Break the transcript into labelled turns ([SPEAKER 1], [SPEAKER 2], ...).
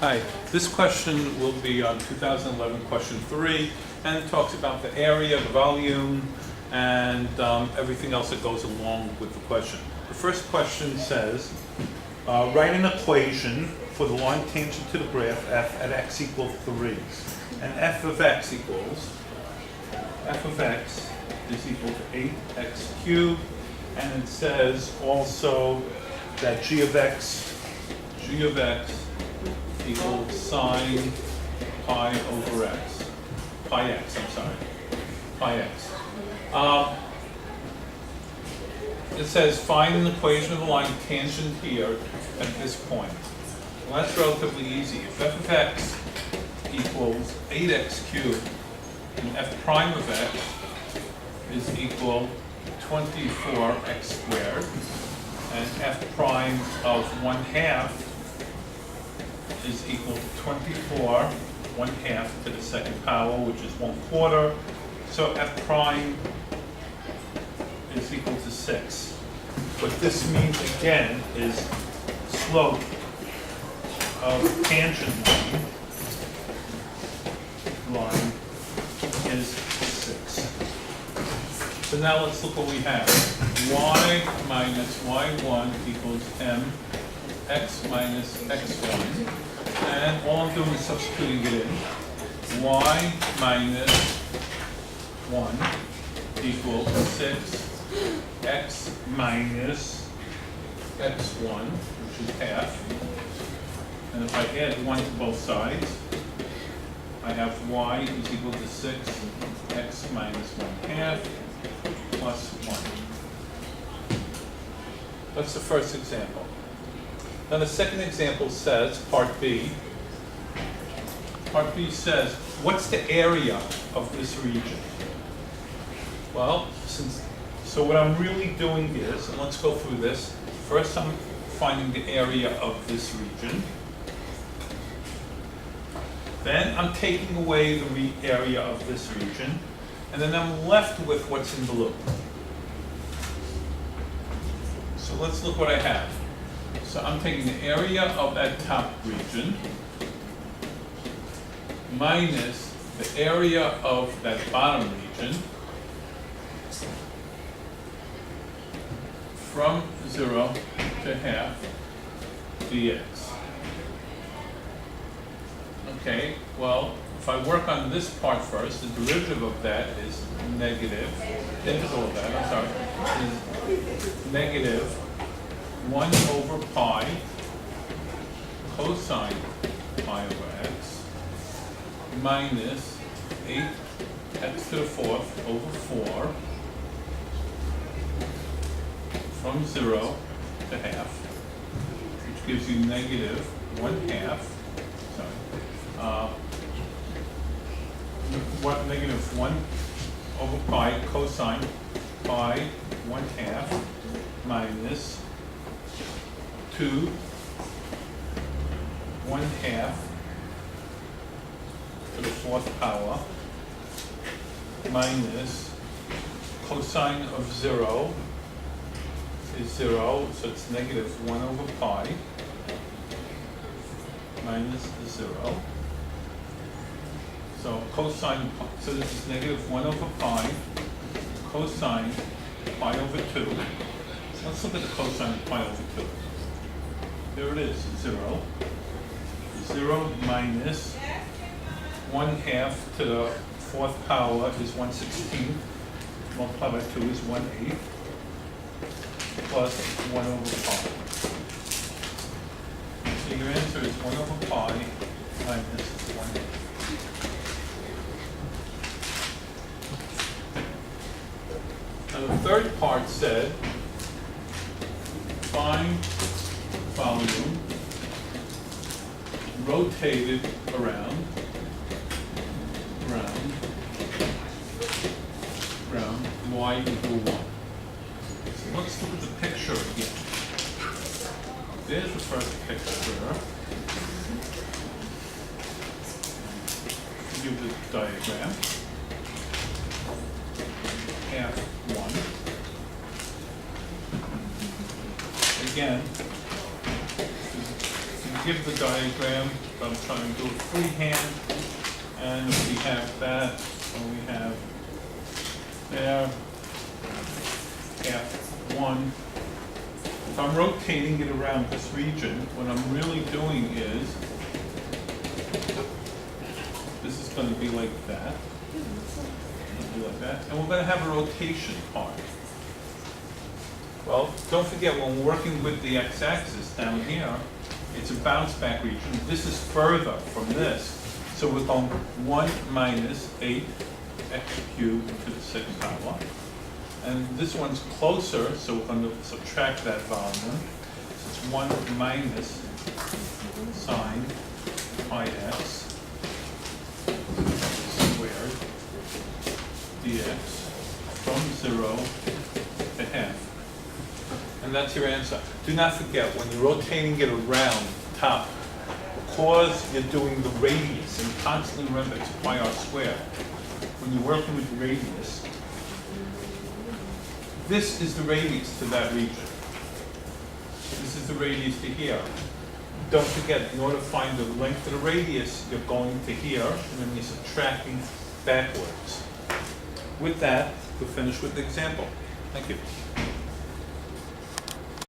[SPEAKER 1] Hi, this question will be on 2011 question 3, and it talks about the area, the volume, and everything else that goes along with the question. The first question says, write an equation for the line tangent to the graph f at x equals 3. And f of x is equal to 8x cubed, and it says also that g of x equals sine pi over x. Pi x. It says find an equation of the line tangent here at this point. Well, that's relatively easy. If f of x equals 8x cubed, and f prime of x is equal to 24x squared, and f prime of 1/2 is equal to 24 1/2 to the second power, which is 1/4. So f prime is equal to 6. What this means again is slope of tangent line is 6. So now let's look what we have. Y minus y1 equals m x minus x1. And all I'm doing is substituting it in. Y minus 1 equals 6. X minus x1, which is half. And if I add 1 to both sides, I have y is equal to 6, x minus 1/2 plus 1. That's the first example. Now the second example says, part B says, what's the area of this region? Well, so what I'm really doing is, and let's go through this. First I'm finding the area of this region. Then I'm taking away the area of this region. And then I'm left with what's in blue. So let's look what I have. So I'm taking the area of that top region minus the area of that bottom region from 0 to 1/2 dx. Okay, well, if I work on this part first, the derivative of that is negative, integral of that, I'm sorry, is negative 1 over pi cosine pi over x minus 8x to the 4th over 4 from 0 to 1/2, which gives you negative 1/2, negative 1 over pi cosine pi 1/2 minus 2 1/2 to the 4th power minus cosine of 0 is 0, so it's negative 1 over pi minus 0. So cosine, so this is negative 1 over pi cosine pi over 2. Let's look at the cosine of pi over 2. There it is, 0. 0 minus 1/2 to the 4th power is 1/16. Multiplied by 2 is 1/8 plus 1 over pi. So your answer is 1 over pi minus 1/8. Now the third part said, find volume rotated around y equal 1. So let's look at the picture again. There's the first picture. Give the diagram. Half 1. Again, give the diagram, but I'm trying to do it freehand. And we have that, and we have there, F1. If I'm rotating it around this region, what I'm really doing is, this is going to be like that, and we're going to have a rotation part. Well, don't forget, when we're working with the x-axis down here, it's a bounce back region. This is further from this. So we're going 1 minus 8x cubed to the 6th power. And this one's closer, so we're going to subtract that volume. So it's 1 minus sine pi x squared dx from 0 to half. And that's your answer. Do not forget, when you're rotating it around top, because you're doing the radius, and constantly remember it's pi r squared. When you're working with the radius, this is the radius to that region. This is the radius to here. Don't forget, in order to find the length of the radius, you're going to here, and then you're subtracting backwards. With that, we'll finish with the example. Thank you.